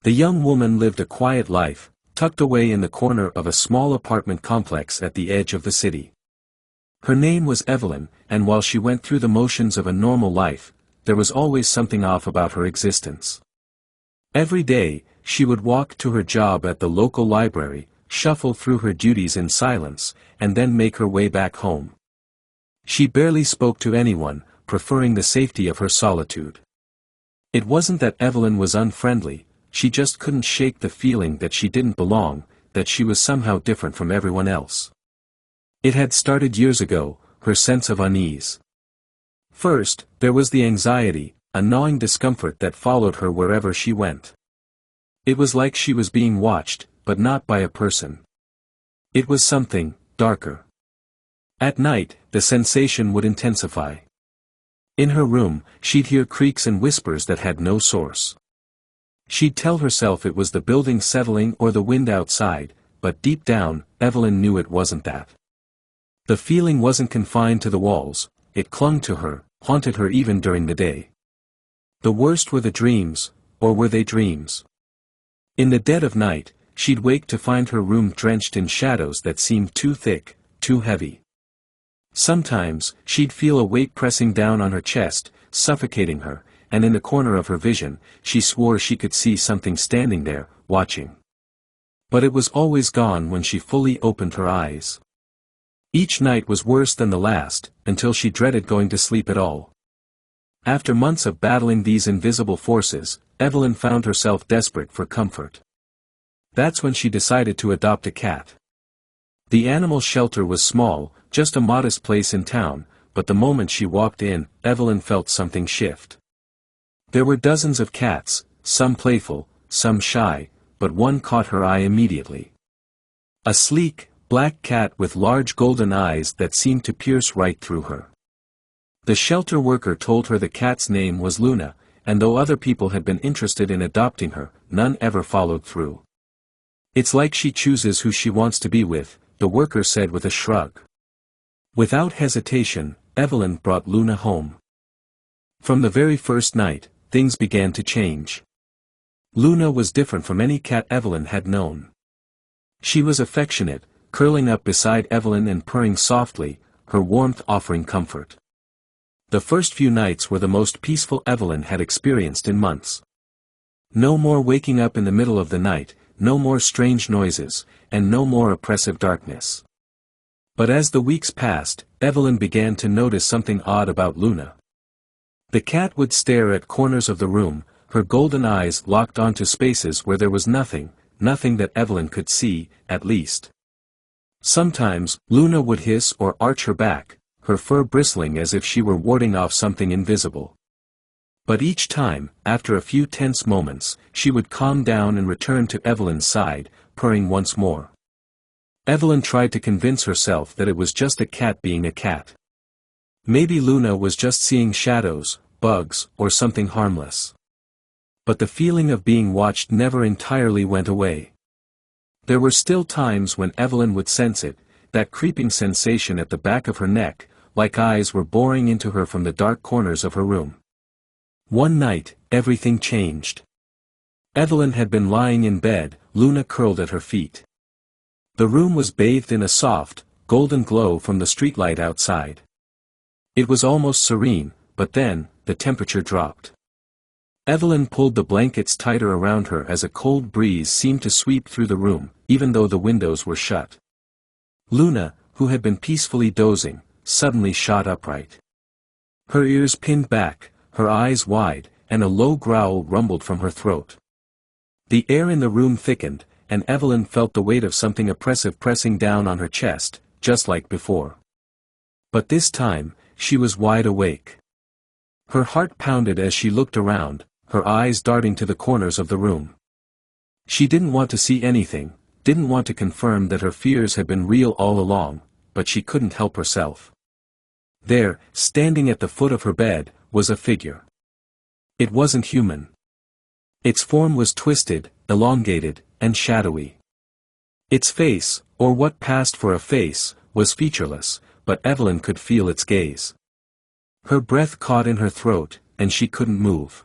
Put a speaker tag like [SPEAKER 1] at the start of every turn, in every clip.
[SPEAKER 1] The young woman lived a quiet life, tucked away in the corner of a small apartment complex at the edge of the city. Her name was Evelyn, and while she went through the motions of a normal life, there was always something off about her existence. Every day, she would walk to her job at the local library, shuffle through her duties in silence, and then make her way back home. She barely spoke to anyone, preferring the safety of her solitude. It wasn't that Evelyn was unfriendly, she just couldn't shake the feeling that she didn't belong, that she was somehow different from everyone else. It had started years ago, her sense of unease. First, there was the anxiety, a gnawing discomfort that followed her wherever she went. It was like she was being watched, but not by a person. It was something darker. At night, the sensation would intensify. In her room, she'd hear creaks and whispers that had no source. She'd tell herself it was the building settling or the wind outside, but deep down, Evelyn knew it wasn't that. The feeling wasn't confined to the walls, it clung to her, haunted her even during the day. The worst were the dreams, or were they dreams? In the dead of night, she'd wake to find her room drenched in shadows that seemed too thick, too heavy. Sometimes, she'd feel a weight pressing down on her chest, suffocating her, and in the corner of her vision, she swore she could see something standing there, watching. But it was always gone when she fully opened her eyes. Each night was worse than the last, until she dreaded going to sleep at all. After months of battling these invisible forces, Evelyn found herself desperate for comfort. That's when she decided to adopt a cat. The animal shelter was small, just a modest place in town, but the moment she walked in, Evelyn felt something shift. There were dozens of cats, some playful, some shy, but one caught her eye immediately. A sleek, black cat with large golden eyes that seemed to pierce right through her. The shelter worker told her the cat's name was Luna, and though other people had been interested in adopting her, none ever followed through. It's like she chooses who she wants to be with, the worker said with a shrug. Without hesitation, Evelyn brought Luna home. From the very first night, things began to change. Luna was different from any cat Evelyn had known. She was affectionate, curling up beside Evelyn and purring softly, her warmth offering comfort. The first few nights were the most peaceful Evelyn had experienced in months. No more waking up in the middle of the night, no more strange noises, and no more oppressive darkness. But as the weeks passed, Evelyn began to notice something odd about Luna. The cat would stare at corners of the room, her golden eyes locked onto spaces where there was nothing that Evelyn could see, at least. Sometimes, Luna would hiss or arch her back, her fur bristling as if she were warding off something invisible. But each time, after a few tense moments, she would calm down and return to Evelyn's side, purring once more. Evelyn tried to convince herself that it was just a cat being a cat. Maybe Luna was just seeing shadows, bugs, or something harmless. But the feeling of being watched never entirely went away. There were still times when Evelyn would sense it, that creeping sensation at the back of her neck, like eyes were boring into her from the dark corners of her room. One night, everything changed. Evelyn had been lying in bed, Luna curled at her feet. The room was bathed in a soft, golden glow from the streetlight outside. It was almost serene, but then, the temperature dropped. Evelyn pulled the blankets tighter around her as a cold breeze seemed to sweep through the room, even though the windows were shut. Luna, who had been peacefully dozing, suddenly shot upright. Her ears pinned back, her eyes wide, and a low growl rumbled from her throat. The air in the room thickened, and Evelyn felt the weight of something oppressive pressing down on her chest, just like before. But this time, she was wide awake. Her heart pounded as she looked around, her eyes darting to the corners of the room. She didn't want to see anything, didn't want to confirm that her fears had been real all along, but she couldn't help herself. There, standing at the foot of her bed, was a figure. It wasn't human. Its form was twisted, elongated, and shadowy. Its face, or what passed for a face, was featureless, but Evelyn could feel its gaze. Her breath caught in her throat, and she couldn't move.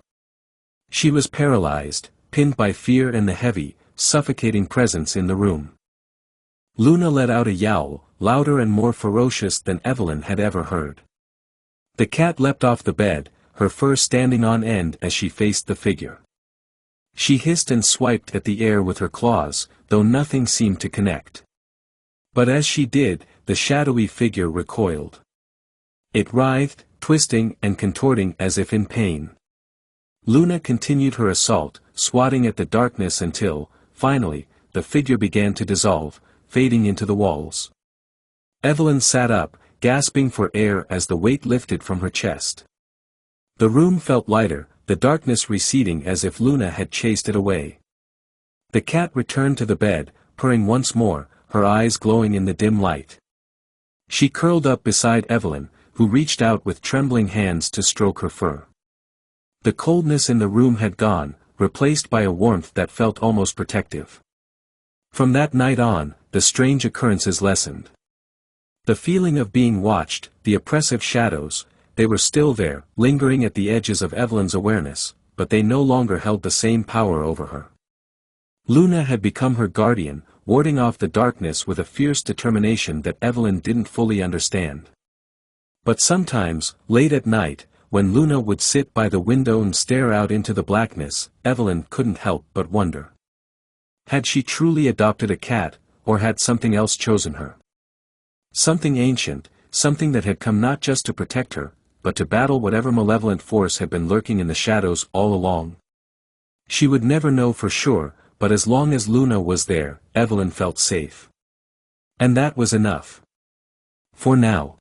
[SPEAKER 1] She was paralyzed, pinned by fear and the heavy, suffocating presence in the room. Luna let out a yowl, louder and more ferocious than Evelyn had ever heard. The cat leapt off the bed, her fur standing on end as she faced the figure. She hissed and swiped at the air with her claws, though nothing seemed to connect. But as she did, the shadowy figure recoiled. It writhed, twisting and contorting as if in pain. Luna continued her assault, swatting at the darkness until, finally, the figure began to dissolve, fading into the walls. Evelyn sat up, gasping for air as the weight lifted from her chest. The room felt lighter, the darkness receding as if Luna had chased it away. The cat returned to the bed, purring once more, her eyes glowing in the dim light. She curled up beside Evelyn, who reached out with trembling hands to stroke her fur. The coldness in the room had gone, replaced by a warmth that felt almost protective. From that night on, the strange occurrences lessened. The feeling of being watched, the oppressive shadows, they were still there, lingering at the edges of Evelyn's awareness, but they no longer held the same power over her. Luna had become her guardian, warding off the darkness with a fierce determination that Evelyn didn't fully understand. But sometimes, late at night, when Luna would sit by the window and stare out into the blackness, Evelyn couldn't help but wonder. Had she truly adopted a cat, or had something else chosen her? Something ancient, something that had come not just to protect her, but to battle whatever malevolent force had been lurking in the shadows all along. She would never know for sure, but as long as Luna was there, Evelyn felt safe. And that was enough. For now.